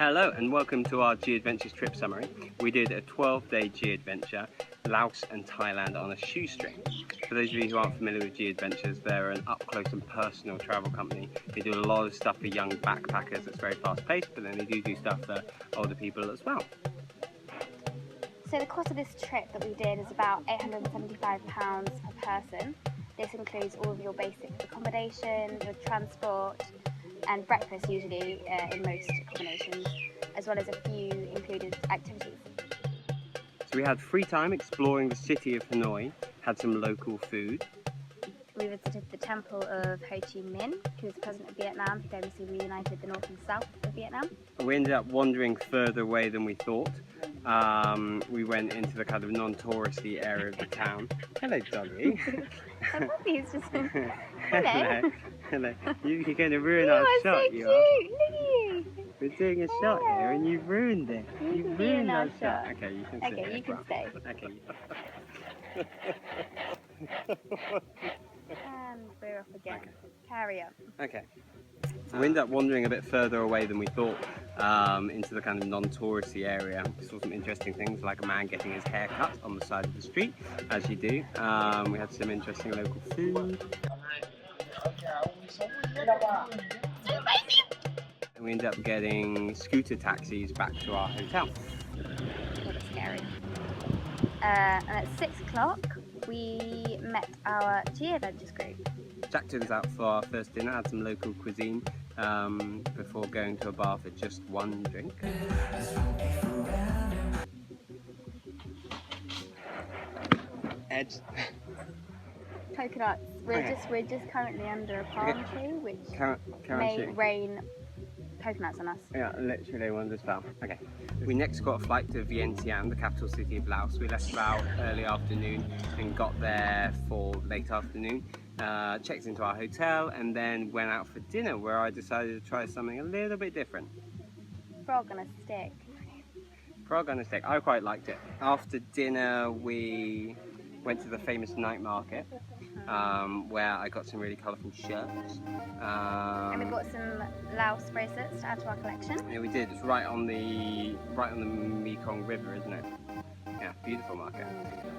Hello and welcome to our G-Adventures trip summary. We did a 12-day G-Adventure, Laos and Thailand on a shoestring. For those of you who aren't familiar with G-Adventures, they're an up-close and personal travel company. They do a lot of stuff for young backpackers that's very fast-paced, but then they do stuff for older people as well. So the cost of this trip that we did is about £875 per person. This includes all of your basic accommodation, your transport, and breakfast usually in most accommodations, as well as a few included activities. So we had free time exploring the city of Hanoi, had some local food. We visited the temple of Ho Chi Minh, who was the president of Vietnam, who famously reunited the north and south of Vietnam. We ended up wandering further away than we thought. We went into the kind of non-touristy area of the town. Hello, doggy. My puppy's just... Hello. Hello. You're going to ruin our shot, so you cute. are. Look at you. We're doing a shot here and you've ruined it. You've ruined our shot. Okay, you can Okay, you can stay. Okay. And we're off again. Okay. Carry on. Okay. We ended up wandering a bit further away than we thought, into the kind of non-touristy area. We saw some interesting things, like a man getting his hair cut on the side of the street, as you do. We had some interesting local food. And we ended up getting scooter taxis back to our hotel. It was scary. And at 6 o'clock, we met our G-Adventures group. Jack took us out for our first dinner, had some local cuisine before going to a bar for just one drink. Edge. Coconuts. We're just currently under a palm tree, which may rain coconuts on us. Yeah, literally one just fell. Okay. We next got a flight to Vientiane, the capital city of Laos. We left about early afternoon and got there for late afternoon. Checked into our hotel and then went out for dinner, where I decided to try something a little bit different. Frog on a stick. Frog on a stick. I quite liked it. After dinner we went to the famous night market, where I got some really colourful shirts. And we bought some Laos bracelets to add to our collection. Yeah, we did. It's right on the Mekong River, isn't it? Yeah, beautiful market.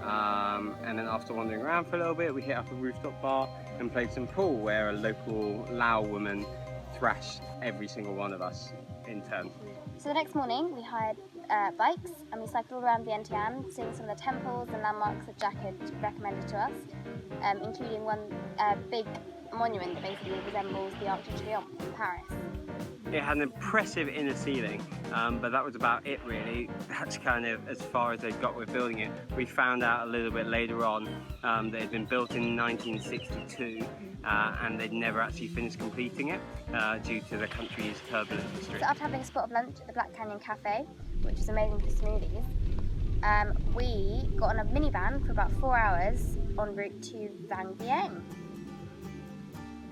And then after wandering around for a little bit, we hit up a rooftop bar and played some pool, where a local Lao woman thrashed every single one of us in turn. So the next morning we hired bikes and we cycled all around Vientiane, seeing some of the temples and landmarks that Jack had recommended to us, including one big monument that basically resembles the Arc de Triomphe in Paris. It had an impressive inner ceiling, but that was about it really. That's kind of as far as they'd got with building it. We found out a little bit later on that it had been built in 1962 and they'd never actually finished completing it due to the country's turbulent history. So after having a spot of lunch at the Black Canyon Cafe, which was amazing for smoothies, we got on a minivan for about 4 hours en route to Vang Vieng.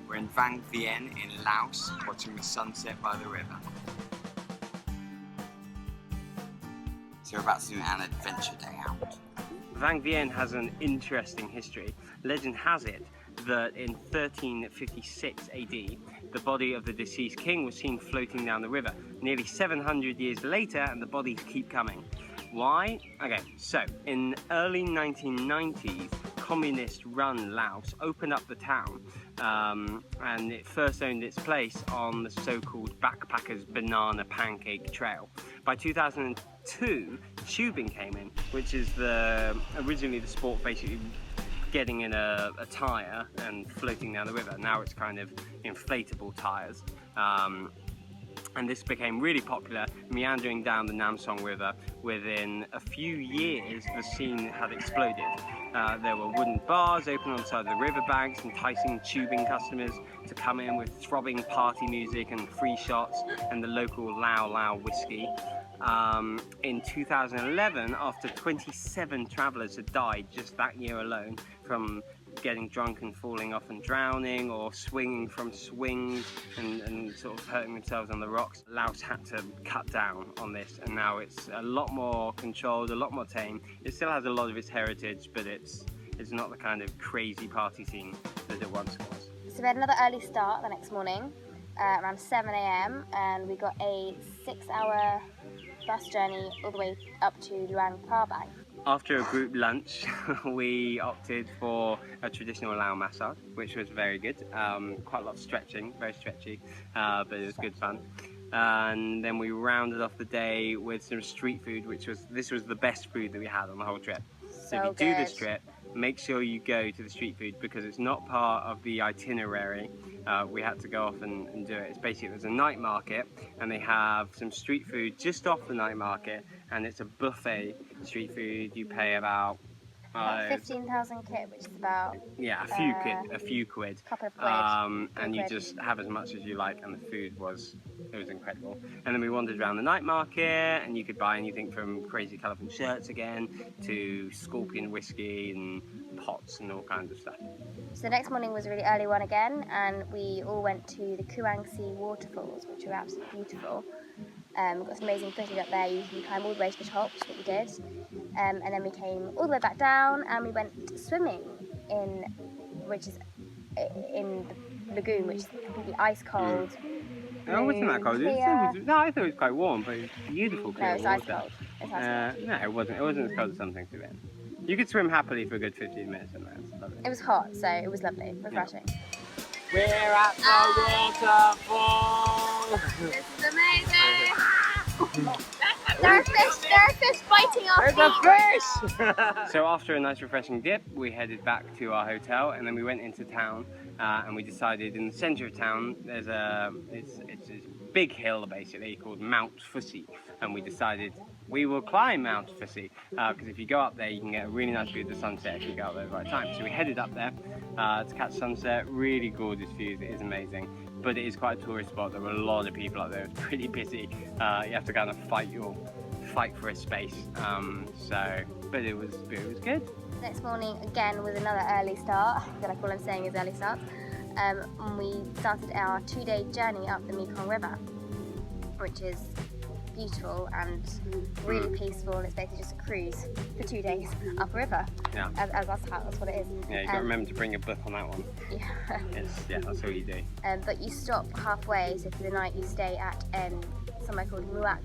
We're in Vang Vieng in Laos, watching the sunset by the river. So we're about to do an adventure day out. Vang Vieng has an interesting history. Legend has it that in 1356 AD, the body of the deceased king was seen floating down the river. Nearly 700 years later, and the bodies keep coming. Why? Okay, so in early 1990s, communist-run Laos opened up the town, and it first owned its place on the so-called Backpackers Banana Pancake Trail. By 2002, tubing came in, which is originally the sport basically getting in a tyre and floating down the river. Now it's kind of inflatable tyres. And this became really popular, meandering down the Namsong River. Within a few years, the scene had exploded. There were wooden bars open on the side of the riverbanks, enticing tubing customers to come in with throbbing party music and free shots and the local Lao Lao whiskey. In 2011, after 27 travellers had died just that year alone from getting drunk and falling off and drowning, or swinging from swings and sort of hurting themselves on the rocks, Laos had to cut down on this, and now it's a lot more controlled, a lot more tame. It still has a lot of its heritage, but it's not the kind of crazy party scene that it once was. So we had another early start the next morning, around 7 a.m. and we got a 6-hour bus journey all the way up to Luang Prabang. After a group lunch, we opted for a traditional Lao massage, which was very good. Quite a lot of stretching, very stretchy, but it was good fun. And then we rounded off the day with some street food, this was the best food that we had on the whole trip. So if you do this trip, make sure you go to the street food because it's not part of the itinerary. We had to go off and do it. It's basically, there's a night market and they have some street food just off the night market, and it's a buffet street food. You pay about 15,000 kip, which is about a few quid, couple of quid, and you just have as much as you like, and the food was incredible. And then we wandered around the night market, and you could buy anything from crazy colourful shirts again to scorpion whiskey and pots and all kinds of stuff. So the next morning was a really early one again, and we all went to the Kuang Sea waterfalls, which were absolutely beautiful. We've got some amazing footage up there. You can climb all the way to the top, which is what we did. And then we came all the way back down and we went swimming in the lagoon, which is completely ice cold. No, it wasn't that cold. No, I thought it was quite warm, but it was beautiful clear water. No, it's ice cold. It's ice cold. No, it wasn't. It wasn't as cold as some things to be. You could swim happily for a good 15 minutes in there. It's lovely. It was hot, so it was lovely, refreshing. We're at the waterfall! This is amazing! There are fish biting our feet! There's a fish! So after a nice refreshing dip, we headed back to our hotel, and then we went into town, and we decided in the centre of town, there's it's a big hill basically called Mount Fussy, and we decided we will climb Mount Fussy, because if you go up there you can get a really nice view of the sunset if you go up there at the right time. So we headed up there to catch sunset. Really gorgeous views, it is amazing, but it is quite a tourist spot. There were a lot of people up there. It's pretty busy. You have to kind of fight for a space, but it was good. Next morning again was another early start. I feel like all I'm saying is early start. And we started our 2-day journey up the Mekong River, which is beautiful and really peaceful. It's basically just a cruise for 2 days up a river. Yeah. As that's what it is. Yeah, you got to remember to bring a book on that one. Yeah. That's all you do. But you stop halfway, so for the night you stay at somewhere called Muak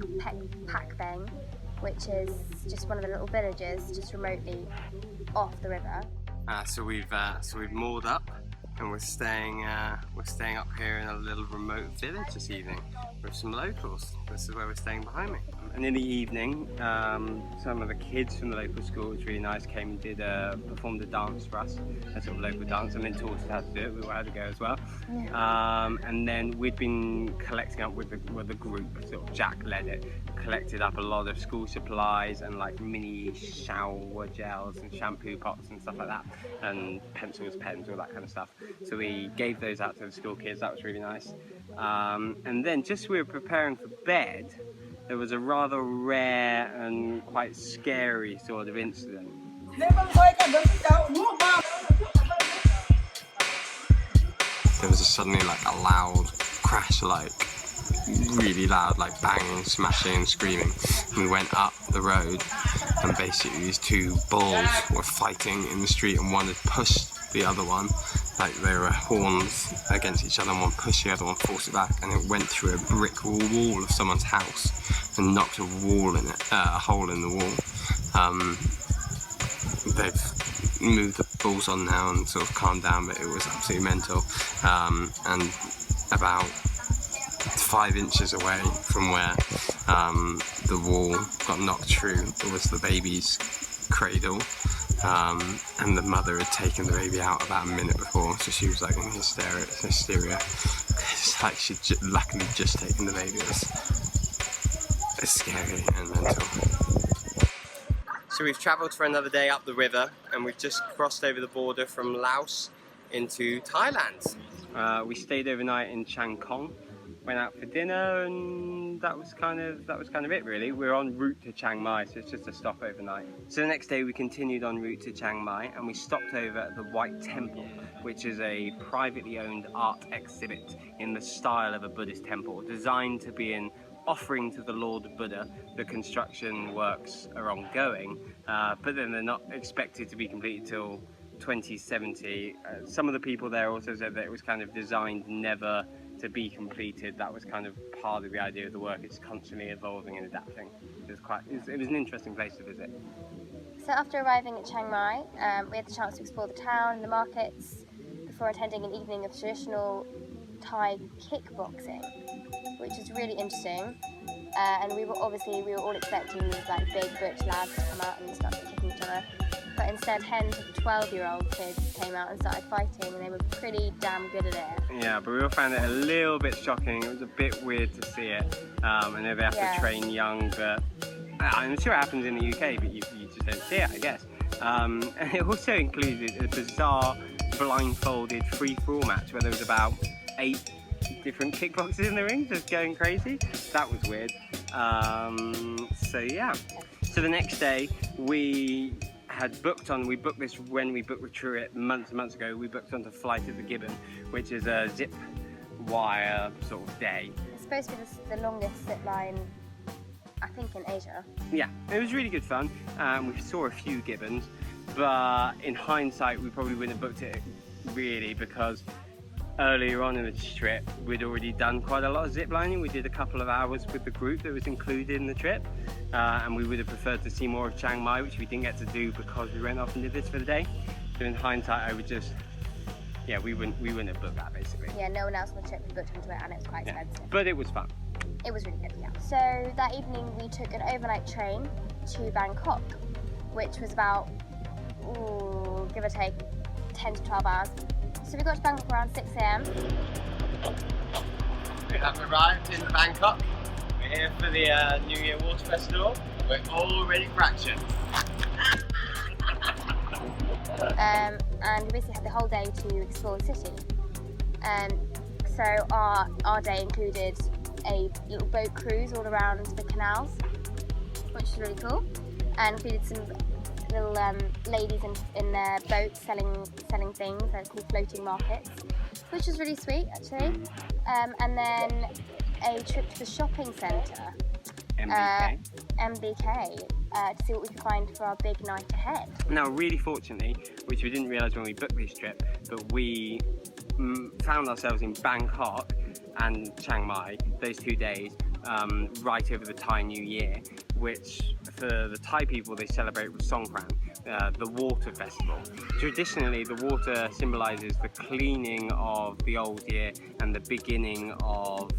Pakbeng, which is just one of the little villages just remotely off the river. So we've moored up, and we're staying up here in a little remote village this evening with some locals. This is where we're staying behind me. And in the evening, some of the kids from the local school, which was really nice, came and performed a dance for us, a sort of local dance, and then taught us how to do it. We all had to go as well. Yeah. And then we'd been collecting up with the group, sort of Jack led it, collected up a lot of school supplies and like mini shower gels and shampoo pots and stuff like that, and pencils, pens, all that kind of stuff. So we gave those out to the school kids. That was really nice. And then just as we were preparing for bed, there was a rather rare and quite scary sort of incident. There was suddenly like a loud crash, like really loud, like banging, smashing and screaming. We went up the road and basically these two bulls were fighting in the street, and one had pushed the other one, like they were horns against each other, and one pushed the other one, forced it back, and it went through a brick wall of someone's house and knocked a hole in the wall. They've moved the bulls on now and sort of calmed down, but it was absolutely mental. And about 5 inches away from where the wall got knocked through, it was the baby's cradle, and the mother had taken the baby out about a minute before, so she was like in hysteria. It's like she'd luckily just taken the baby. It's scary and mental. So we've travelled for another day up the river, and we've just crossed over the border from Laos into Thailand. We stayed overnight in Chiang Mai, went out for dinner, and that was kind of it really. We're en route to Chiang Mai, so it's just a stop overnight. So the next day we continued en route to Chiang Mai, and we stopped over at the White Temple, which is a privately owned art exhibit in the style of a Buddhist temple, designed to be an offering to the Lord Buddha. The construction works are ongoing, but then they're not expected to be completed till 2070. Some of the people there also said that it was kind of designed never to be completed. That was kind of part of the idea of the work. It's constantly evolving and adapting. It was an interesting place to visit. So after arriving at Chiang Mai, we had the chance to explore the town and the markets before attending an evening of traditional Thai kickboxing, which is really interesting. And we were all expecting these like big butch lads to come out and start kicking each other. But instead 10 to 12-year-old kids came out and started fighting, and they were pretty damn good at it. Yeah, but we all found it a little bit shocking. It was a bit weird to see it. I know they have to train young, but I'm sure it happens in the UK, but you just don't see it, I guess. And it also included a bizarre blindfolded free-for-all match where there was about 8 different kickboxers in the ring just going crazy. That was weird. So yeah. So the next day we booked this when we booked the trip months and months ago. We booked onto Flight of the Gibbon, which is a zip wire sort of day. It's supposed to be the longest zip line, I think, in Asia. Yeah, it was really good fun. We saw a few gibbons, but in hindsight we probably wouldn't have booked it really, because earlier on in the trip we'd already done quite a lot of zip lining. We did a couple of hours with the group that was included in the trip, and we would have preferred to see more of Chiang Mai, which we didn't get to do because we went off and did this for the day. So in hindsight I would just, we wouldn't have booked that basically. Yeah, no one else on the trip booked into it, and it was quite expensive. But it was fun. It was really good, yeah. So that evening we took an overnight train to Bangkok, which was about, give or take, 10 to 12 hours. So we got to Bangkok around 6 AM. We have arrived in Bangkok. We're here for the New Year Water Festival. We're all ready for action. And we basically had the whole day to explore the city. So our day included a little boat cruise all around the canals, which is really cool, and included some little ladies in their boats selling things. They're called floating markets, which was really sweet actually. And then a trip to the shopping centre, MBK, to see what we could find for our big night ahead. Now, really fortunately, which we didn't realise when we booked this trip, but we found ourselves in Bangkok and Chiang Mai, those 2 days, right over the Thai New Year, which for the Thai people they celebrate with Songkran, the water festival. Traditionally, the water symbolises the cleaning of the old year and the beginning of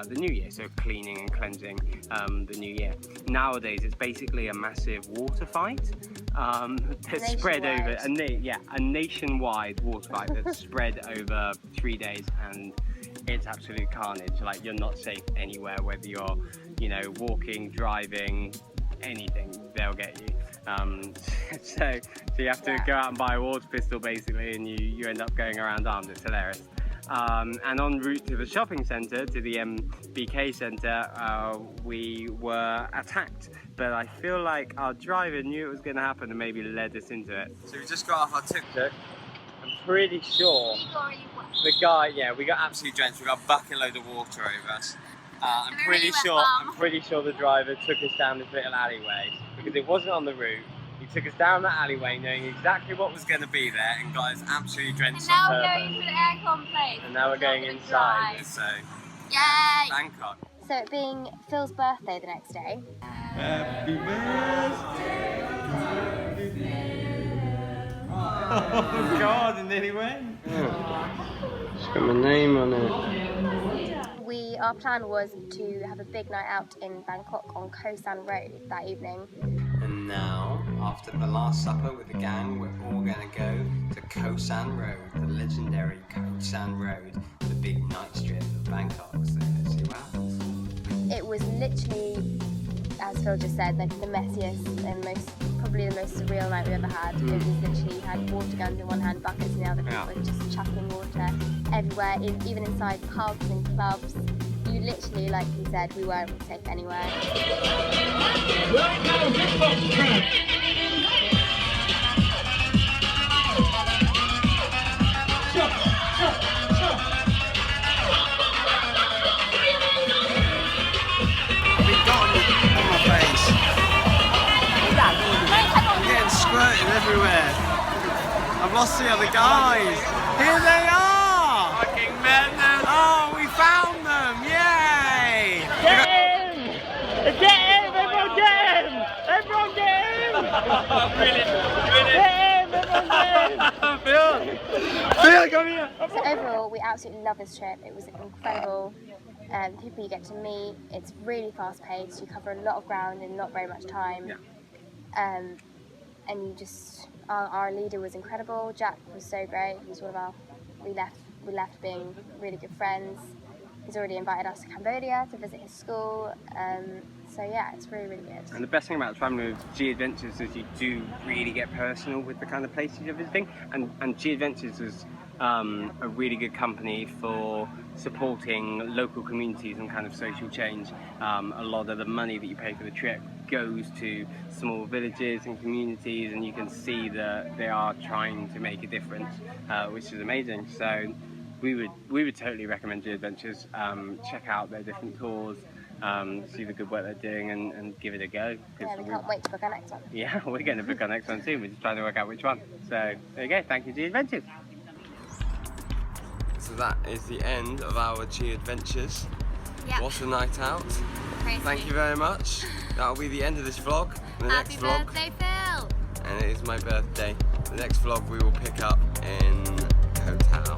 the new year, so cleaning and cleansing the new year. Nowadays, it's basically a massive water fight that's spread over a nationwide water fight that's spread over 3 days, and it's absolute carnage. Like, you're not safe anywhere, whether you're, walking, driving, anything, they'll get you. So you have to go out and buy a water pistol basically, and you end up going around armed. It's hilarious. And en route to the shopping centre, to the MBK centre, we were attacked. But I feel like our driver knew it was going to happen and maybe led us into it. So we just got off our tuk-tuk. I'm pretty sure the guy, we got absolutely drenched. We got a bucket load of water over us. I'm pretty sure the driver took us down this little alleyway because it wasn't on the route. He took us down that alleyway knowing exactly what was going to be there and got us absolutely drenched on purpose. And now we're going to the aircon place. And now we're going inside. So, yay! Bangkok. So it being Phil's birthday the next day. Happy birthday! Oh God, it nearly went. It's got my name on it. Our plan was to have a big night out in Bangkok on Khao San Road that evening. And now, after the last supper with the gang, we're all going to go to Khao San Road, the legendary Khao San Road, the big night strip of Bangkok. So let's see what happens. It was literally, as Phil just said, like the messiest and probably the most surreal night we ever had. Because we literally had water guns in one hand, buckets in the other, people just chucking water everywhere, even inside pubs and clubs. You literally, like he said, we weren't safe anywhere. Everywhere. I've lost the other guys. Here they are! Fucking madness! Oh, we found them! Yay! Get in! Get in! Everyone get in! Everyone get in! Brilliant! Get in! Everyone get in! Phil, come here! So overall, we absolutely love this trip. It was incredible. The people you get to meet, it's really fast paced. You cover a lot of ground in not very much time. Yeah. And you just, our leader was incredible. Jack was so great. He was one of our, we left being really good friends. He's already invited us to Cambodia to visit his school. So yeah, it's really, really good. And the best thing about traveling with G Adventures is you do really get personal with the kind of places you're visiting. And G Adventures is a really good company for supporting local communities and kind of social change. A lot of the money that you pay for the trip goes to small villages and communities, and you can see that they are trying to make a difference, which is amazing. So we would totally recommend G Adventures. Check out their different tours, see the good work they're doing, and give it a go. Yeah, we can't wait to book our next one. Yeah, we're going to book our next one soon. We're just trying to work out which one. So there you go. Thank you, G Adventures. So that is the end of our G Adventures. Yep. What a night out. Crazy. Thank you very much. That'll be the end of this vlog. The Happy next vlog, birthday, Phil! and it is my birthday. The next vlog we will pick up in Koh Tao.